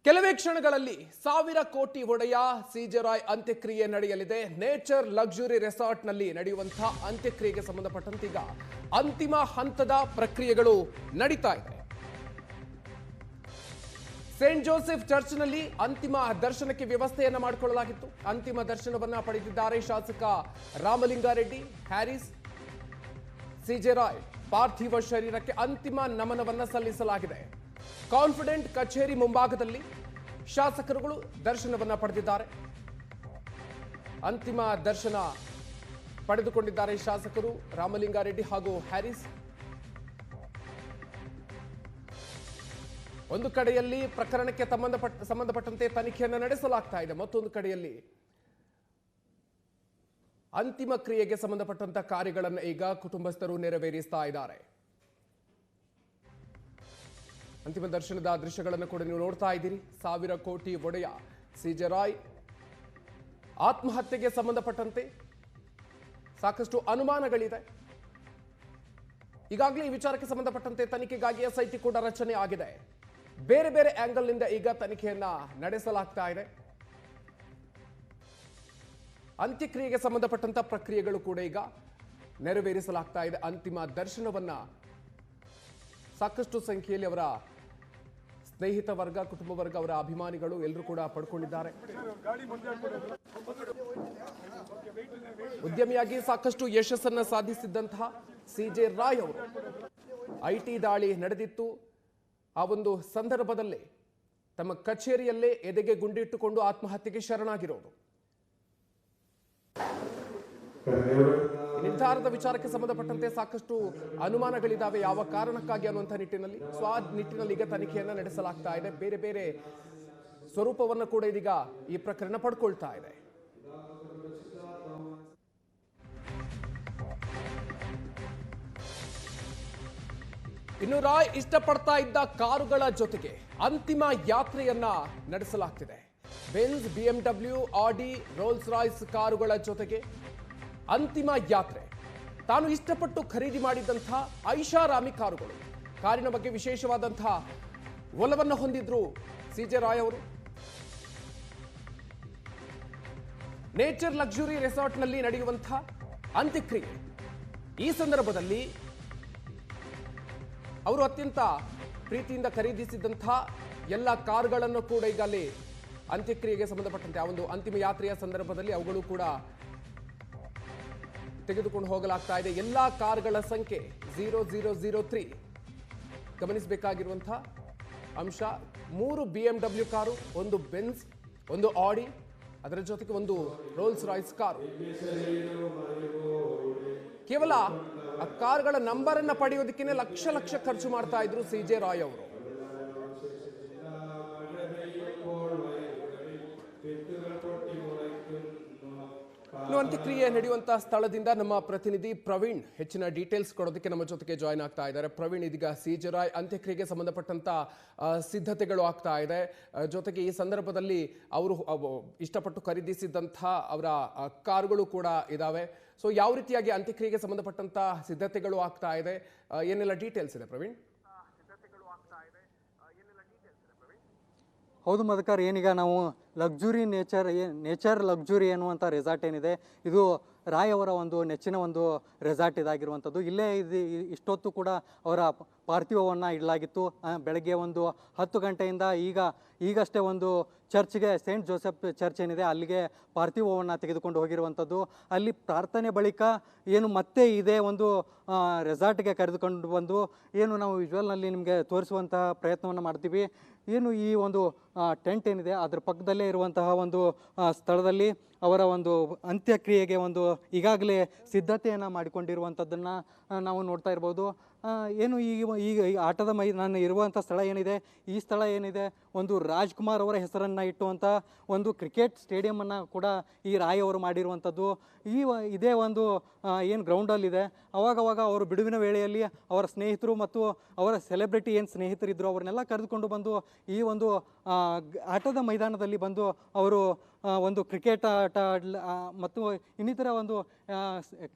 ಕೆಲವೇ ಕ್ಷಣಗಳಲ್ಲಿ 1,000 ಕೋಟಿ ಒಡೆಯ ಸಿಜೆ ರಾಯ್ ಅಂತ್ಯಕ್ರಿಯೆ ನಡೆಯಲಿದೆ. ನೇಚರ್ ಲಕ್ಸುರಿ ರೆಸಾರ್ಟ್ನಲ್ಲಿ ನಡೆಯುವಂತಹ ಅಂತ್ಯಕ್ರಿಯೆಗೆ ಸಂಬಂಧಪಟ್ಟಂತೆ ಈಗ ಅಂತಿಮ ಹಂತದ ಪ್ರಕ್ರಿಯೆಗಳು ನಡೀತಾ ಇದೆ. ಸೇಂಟ್ ಜೋಸೆಫ್ ಚರ್ಚ್ನಲ್ಲಿ ಅಂತಿಮ ದರ್ಶನಕ್ಕೆ ವ್ಯವಸ್ಥೆಯನ್ನ ಮಾಡಿಕೊಳ್ಳಲಾಗಿತ್ತು. ಅಂತಿಮ ದರ್ಶನವನ್ನ ಪಡೆದಿದ್ದಾರೆ ಶಾಸಕ ರಾಮಲಿಂಗಾರೆಡ್ಡಿ. ಹ್ಯಾರಿಸ್ ಸಿಜೆ ರಾಯ್ ಪಾರ್ಥಿವ ಶರೀರಕ್ಕೆ ಅಂತಿಮ ನಮನವನ್ನ ಸಲ್ಲಿಸಲಾಗಿದೆ. ಕಾನ್ಫಿಡೆಂಟ್ ಕಚೇರಿ ಮುಂಭಾಗದಲ್ಲಿ ಶಾಸಕರುಗಳು ದರ್ಶನವನ್ನ ಪಡೆದಿದ್ದಾರೆ. ಅಂತಿಮ ದರ್ಶನ ಪಡೆದುಕೊಂಡಿದ್ದಾರೆ ಶಾಸಕರು ರಾಮಲಿಂಗಾರೆಡ್ಡಿ ಹಾಗೂ ಹ್ಯಾರಿಸ್. ಒಂದು ಕಡೆಯಲ್ಲಿ ಪ್ರಕರಣಕ್ಕೆ ಸಂಬಂಧಪಟ್ಟಂತೆ ತನಿಖೆಯನ್ನು ನಡೆಸಲಾಗ್ತಾ ಇದೆ, ಮತ್ತೊಂದು ಕಡೆಯಲ್ಲಿ ಅಂತಿಮ ಕ್ರಿಯೆಗೆ ಸಂಬಂಧಪಟ್ಟಂತ ಕಾರ್ಯಗಳನ್ನು ಈಗ ಕುಟುಂಬಸ್ಥರು ನೆರವೇರಿಸ್ತಾ ಇದ್ದಾರೆ. ಅಂತಿಮ ದರ್ಶನದ ದೃಶ್ಯಗಳನ್ನು ಕೂಡ ನೀವು ನೋಡ್ತಾ ಇದ್ದೀರಿ. 1,000 ಕೋಟಿ ಒಡೆಯ ಸಿಜೆ ರಾಯ್ ಆತ್ಮಹತ್ಯೆಗೆ ಸಂಬಂಧಪಟ್ಟಂತೆ ಸಾಕಷ್ಟು ಅನುಮಾನಗಳಿದೆ. ಈಗಾಗಲೇ ಈ ವಿಚಾರಕ್ಕೆ ಸಂಬಂಧಪಟ್ಟಂತೆ ತನಿಖೆಗಾಗಿ SIT ಕೂಡ ರಚನೆ ಆಗಿದೆ. ಬೇರೆ ಬೇರೆ ಆಂಗಲ್ ನಿಂದ ಈಗ ತನಿಖೆಯನ್ನ ನಡೆಸಲಾಗ್ತಾ ಇದೆ. ಅಂತ್ಯಕ್ರಿಯೆಗೆ ಸಂಬಂಧಪಟ್ಟಂತ ಪ್ರಕ್ರಿಯೆಗಳು ಕೂಡ ಈಗ ನೆರವೇರಿಸಲಾಗ್ತಾ ಇದೆ. ಅಂತಿಮ ದರ್ಶನವನ್ನ ಸಾಕಷ್ಟು ಸಂಖ್ಯೆಯಲ್ಲಿ ಅವರ ಸ್ನೇಹಿತ ವರ್ಗ, ಕುಟುಂಬ ವರ್ಗ, ಅವರ ಅಭಿಮಾನಿಗಳು ಎಲ್ಲರೂ ಕೂಡ ಪಡ್ಕೊಂಡಿದ್ದಾರೆ. ಉದ್ಯಮಿಯಾಗಿ ಸಾಕಷ್ಟು ಯಶಸ್ಸನ್ನ ಸಾಧಿಸಿದ್ದಂತಹ ಸಿಜೆ ರಾಯ್ ಅವರು IT ದಾಳಿ ನಡೆದಿತ್ತು. ಆ ಒಂದು ಸಂದರ್ಭದಲ್ಲೇ ತಮ್ಮ ಕಚೇರಿಯಲ್ಲೇ ಎದೆಗೆ ಗುಂಡಿಟ್ಟುಕೊಂಡು ಆತ್ಮಹತ್ಯೆಗೆ ಶರಣಾಗಿರೋದು. ನಿರ್ಧಾರದ ವಿಚಾರಕ್ಕೆ ಸಂಬಂಧಪಟ್ಟಂತೆ ಸಾಕಷ್ಟು ಅನುಮಾನಗಳಿದ್ದಾವೆ, ಯಾವ ಕಾರಣಕ್ಕಾಗಿ ಅನ್ನುವಂಥ ನಿಟ್ಟಿನಲ್ಲಿ. ಆ ನಿಟ್ಟಿನಲ್ಲಿ ಈಗ ತನಿಖೆಯನ್ನ ನಡೆಸಲಾಗ್ತಾ ಇದೆ. ಬೇರೆ ಬೇರೆ ಸ್ವರೂಪವನ್ನು ಕೂಡ ಇದೀಗ ಈ ಪ್ರಕರಣ ಪಡ್ಕೊಳ್ತಾ ಇದೆ. ಇನ್ನು ರಾಯ್ ಇಷ್ಟಪಡ್ತಾ ಇದ್ದ ಕಾರುಗಳ ಜೊತೆಗೆ ಅಂತಿಮ ಯಾತ್ರೆಯನ್ನ ನಡೆಸಲಾಗ್ತಿದೆ. ಬೆಂಜ್, BMW, ಆಡಿ, ರೋಲ್ಸ್ ರಾಯ್ಸ್ ಕಾರುಗಳ ಜೊತೆಗೆ ಅಂತಿಮ ಯಾತ್ರೆ. ತಾನು ಇಷ್ಟಪಟ್ಟು ಖರೀದಿ ಮಾಡಿದಂತಹ ಐಷಾರಾಮಿ ಕಾರುಗಳು, ಕಾರಿನ ಬಗ್ಗೆ ವಿಶೇಷವಾದಂತಹ ಒಲವನ್ನು ಹೊಂದಿದ್ರು ಸಿಜೆ ರಾಯ್ ಅವರು. ನೇಚರ್ ಲಕ್ಸುರಿ ರೆಸಾರ್ಟ್ನಲ್ಲಿ ನಡೆಯುವಂತಹ ಅಂತ್ಯಕ್ರಿಯೆ. ಈ ಸಂದರ್ಭದಲ್ಲಿ ಅವರು ಅತ್ಯಂತ ಪ್ರೀತಿಯಿಂದ ಖರೀದಿಸಿದಂತಹ ಎಲ್ಲ ಕಾರುಗಳನ್ನು ಕೂಡ ಈಗ ಅಲ್ಲಿ ಅಂತ್ಯಕ್ರಿಯೆಗೆ ಸಂಬಂಧಪಟ್ಟಂತೆ ಆ ಒಂದು ಅಂತಿಮ ಯಾತ್ರೆಯ ಸಂದರ್ಭದಲ್ಲಿ ಅವುಗಳು ಕೂಡ ತೆಗೆದುಕೊಂಡು ಹೋಗಲಾಗ್ತಾ ಇದೆ. ಎಲ್ಲ ಕಾರುಗಳ ಸಂಖ್ಯೆ 0003. ಗಮನಿಸಬೇಕಾಗಿರುವಂತಹ ಅಂಶ, 3 BMW ಕಾರು, 1 ಬೆನ್ಸ್, 1 ಆಡಿ, ಅದರ ಜೊತೆಗೆ 1 ರೋಲ್ಸ್ ರಾಯ್ಸ್ ಕಾರು. ಕೇವಲ ಆ ಕಾರುಗಳ ನಂಬರ್ ಅನ್ನ ಪಡೆಯೋದಕ್ಕೆ ಲಕ್ಷ ಖರ್ಚು ಮಾಡ್ತಾ ಇದ್ರು ಸಿಜೆ ರಾಯ್ ಅವರು. ಅಂತ್ಯಕ್ರಿಯೆ ನಡೆಯುವಂತಹ ಸ್ಥಳದಿಂದ ನಮ್ಮ ಪ್ರತಿನಿಧಿ ಪ್ರವೀಣ್ ಹೆಚ್ಚಿನ ಡೀಟೇಲ್ಸ್ ಕೊಡೋದಕ್ಕೆ ನಮ್ಮ ಜೊತೆಗೆ ಜಾಯ್ನ್ ಆಗ್ತಾ ಇದ್ದಾರೆ. ಪ್ರವೀಣ್, ಇದೀಗ ಸಿಜೆ ರಾಯ್ ಅಂತ್ಯಕ್ರಿಯೆಗೆ ಸಂಬಂಧಪಟ್ಟಂತ ಸಿದ್ಧತೆಗಳು ಆಗ್ತಾ ಇದೆ. ಜೊತೆಗೆ ಈ ಸಂದರ್ಭದಲ್ಲಿ ಅವರು ಇಷ್ಟಪಟ್ಟು ಖರೀದಿಸಿದಂತಹ ಅವರ ಕಾರುಗಳು ಕೂಡ ಇದಾವೆ. ಸೊ ಯಾವ ರೀತಿಯಾಗಿ ಅಂತ್ಯಕ್ರಿಯೆಗೆ ಸಂಬಂಧಪಟ್ಟಂತ ಸಿದ್ಧತೆಗಳು ಆಗ್ತಾ ಇದೆ, ಏನೆಲ್ಲ ಡೀಟೇಲ್ಸ್ ಇದೆ ಪ್ರವೀಣ್? ಹೌದು ಮಧುಕರ್, ಏನೀಗ ನಾವು ಲಕ್ಸುರಿ ನೇಚರ್ ಲಕ್ಸುರಿ ಅನ್ನುವಂಥ ರೆಸಾರ್ಟ್ ಏನಿದೆ, ಇದು ರಾಯ್ ಅವರ ಒಂದು ನೆಚ್ಚಿನ ಒಂದು ರೆಸಾರ್ಟ್ ಇದಾಗಿರುವಂಥದ್ದು. ಇಲ್ಲೇ ಇಷ್ಟೊತ್ತು ಕೂಡ ಅವರ ಪಾರ್ಥಿವವನ್ನು ಇಡಲಾಗಿತ್ತು. ಬೆಳಗ್ಗೆ ಒಂದು 10 ಗಂಟೆಯಿಂದ ಈಗಷ್ಟೇ ಒಂದು ಚರ್ಚ್ಗೆ, ಸೇಂಟ್ ಜೋಸೆಫ್ ಚರ್ಚ್ ಏನಿದೆ ಅಲ್ಲಿಗೆ ಪಾರ್ಥಿವವನ್ನು ತೆಗೆದುಕೊಂಡು ಹೋಗಿರುವಂಥದ್ದು. ಅಲ್ಲಿ ಪ್ರಾರ್ಥನೆ ಬಳಿಕ ಏನು ಮತ್ತೆ ಇದೇ ಒಂದು ರೆಸಾರ್ಟ್ಗೆ ಕರೆದುಕೊಂಡು ಬಂದು ಏನು ನಾವು ವಿಜುವಲ್ನಲ್ಲಿ ನಿಮಗೆ ತೋರಿಸುವಂತಹ ಪ್ರಯತ್ನವನ್ನು ಮಾಡ್ತೀವಿ. ಏನು ಈ ಒಂದು ಟೆಂಟ್ ಏನಿದೆ ಅದರ ಪಕ್ಕದಲ್ಲೇ ಇರುವಂತಹ ಒಂದು ಸ್ಥಳದಲ್ಲಿ ಅವರ ಒಂದು ಅಂತ್ಯಕ್ರಿಯೆಗೆ ಒಂದು ಈಗಾಗಲೇ ಸಿದ್ಧತೆಯನ್ನು ಮಾಡಿಕೊಂಡಿರುವಂಥದ್ದನ್ನು ನಾವು ನೋಡ್ತಾ ಇರ್ಬೋದು. ಏನು ಈಗ ಆಟದ ಮೈದಾನ ಇರುವಂಥ ಸ್ಥಳ ಏನಿದೆ, ಈ ಸ್ಥಳ ಏನಿದೆ ಒಂದು ರಾಜ್ಕುಮಾರ್ ಅವರ ಹೆಸರನ್ನು ಇಟ್ಟುವಂಥ ಒಂದು ಕ್ರಿಕೆಟ್ ಸ್ಟೇಡಿಯಮನ್ನು ಕೂಡ ಈ ರಾಯ್ ಅವರು ಮಾಡಿರುವಂಥದ್ದು. ಇದೇ ಒಂದು ಏನು ಗ್ರೌಂಡಲ್ಲಿದೆ, ಅವಾಗವಾಗ ಅವರು ಬಿಡುವಿನ ವೇಳೆಯಲ್ಲಿ ಅವರ ಸ್ನೇಹಿತರು ಮತ್ತು ಅವರ ಸೆಲೆಬ್ರಿಟಿ ಏನು ಸ್ನೇಹಿತರಿದ್ದರು ಅವ್ರನ್ನೆಲ್ಲ ಕರೆದುಕೊಂಡು ಬಂದು ಈ ಒಂದು ಆಟದ ಮೈದಾನದಲ್ಲಿ ಬಂದು ಅವರು ಒಂದು ಕ್ರಿಕೆಟ್ ಆಟ ಮತ್ತು ಇನ್ನಿತರ ಒಂದು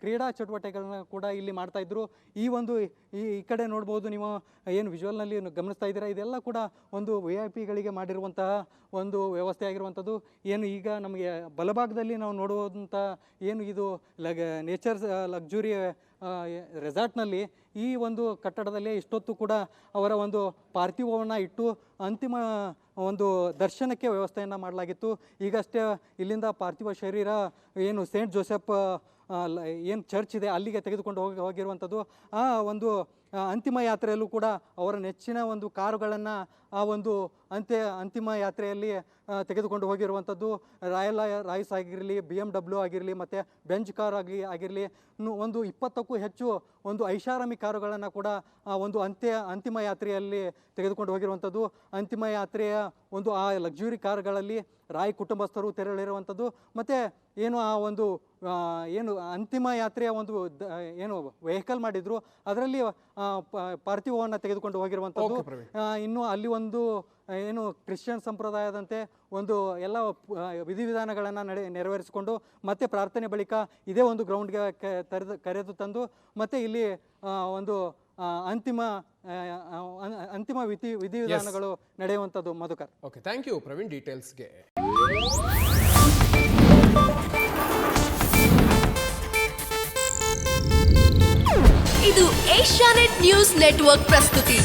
ಕ್ರೀಡಾ ಚಟುವಟಿಕೆಗಳನ್ನ ಕೂಡ ಇಲ್ಲಿ ಮಾಡ್ತಾ ಇದ್ರು. ಈ ಕಡೆ ನೋಡ್ಬೋದು ನೀವು, ಏನು ವಿಜುವಲ್ನಲ್ಲಿ ಗಮನಿಸ್ತಾ ಇದ್ದೀರಾ, ಇದೆಲ್ಲ ಕೂಡ ಒಂದು VIP ಗಾಡಿಗಳಿಗೆ ಮಾಡಿರುವಂತಹ ಒಂದು ವ್ಯವಸ್ಥೆ ಆಗಿರುವಂಥದ್ದು. ಏನು ಈಗ ನಮಗೆ ಬಲಭಾಗದಲ್ಲಿ ನಾವು ನೋಡುವಂಥ ಏನು ಇದು ನೇಚರ್ ಲಕ್ಸುರಿ ರೆಸಾರ್ಟ್ನಲ್ಲಿ ಈ ಒಂದು ಕಟ್ಟಡದಲ್ಲಿ ಇಷ್ಟೊತ್ತು ಕೂಡ ಅವರ ಒಂದು ಪಾರ್ಥಿವವನ್ನು ಇಟ್ಟು ಅಂತಿಮ ಒಂದು ದರ್ಶನಕ್ಕೆ ವ್ಯವಸ್ಥೆಯನ್ನು ಮಾಡಲಾಗಿತ್ತು. ಈಗಷ್ಟೇ ಇಲ್ಲಿಂದ ಪಾರ್ಥಿವ ಶರೀರ ಏನು ಸೇಂಟ್ ಜೋಸೆಫ್ ಏನು ಚರ್ಚ್ ಇದೆ ಅಲ್ಲಿಗೆ ತೆಗೆದುಕೊಂಡು ಹೋಗಿರುವಂಥದ್ದು. ಆ ಒಂದು ಅಂತಿಮ ಯಾತ್ರೆಯಲ್ಲೂ ಕೂಡ ಅವರ ನೆಚ್ಚಿನ ಒಂದು ಕಾರುಗಳನ್ನು ಆ ಒಂದು ಅಂತಿಮ ಯಾತ್ರೆಯಲ್ಲಿ ತೆಗೆದುಕೊಂಡು ಹೋಗಿರುವಂಥದ್ದು. ರಾಯ್ಸ್ ಆಗಿರಲಿ, BMW ಆಗಿರಲಿ, ಮತ್ತು ಬೆಂಜ್ ಕಾರ್ ಆಗಿರಲಿ, ಒಂದು 20ಕ್ಕೂ ಹೆಚ್ಚು ಒಂದು ಐಷಾರಾಮಿ ಕಾರುಗಳನ್ನು ಕೂಡ ಒಂದು ಅಂತಿಮ ಯಾತ್ರೆಯಲ್ಲಿ ತೆಗೆದುಕೊಂಡು ಹೋಗಿರುವಂಥದ್ದು. ಅಂತಿಮ ಯಾತ್ರೆಯ ಒಂದು ಆ ಲಕ್ಸುರಿ ಕಾರುಗಳಲ್ಲಿ ರಾಯ್ ಕುಟುಂಬಸ್ಥರು ತೆರಳಿರುವಂಥದ್ದು. ಮತ್ತು ಏನು ಆ ಒಂದು ಏನು ಅಂತಿಮ ಯಾತ್ರೆಯ ಒಂದು ಏನು ವೆಹಿಕಲ್ ಮಾಡಿದ್ರು ಅದರಲ್ಲಿ ಪಾರ್ಥಿವವನ್ನು ತೆಗೆದುಕೊಂಡು ಹೋಗಿರುವಂಥದ್ದು. ಇನ್ನು ಅಲ್ಲಿ ಒಂದು ಏನು ಕ್ರಿಶ್ಚಿಯನ್ ಸಂಪ್ರದಾಯದಂತೆ ಒಂದು ಎಲ್ಲ ವಿಧಿವಿಧಾನಗಳನ್ನು ನೆರವೇರಿಸಿಕೊಂಡು ಮತ್ತೆ ಪ್ರಾರ್ಥನೆ ಬಳಿಕ ಇದೇ ಒಂದು ಗ್ರೌಂಡ್ಗೆ ಕರೆದು ತಂದು ಮತ್ತೆ ಇಲ್ಲಿ ಒಂದು ಅಂತಿಮ ವಿಧಿವಿಧಾನಗಳು ನಡೆಯುವಂಥದ್ದು. Madhukar, okay, thank you Praveen ಡೀಟೇಲ್ಸ್ಗೆ. ಇದು ಏಷ್ಯಾನೆಟ್ ನ್ಯೂಸ್ ನೆಟ್ವರ್ಕ್ ಪ್ರಸ್ತುತಿ.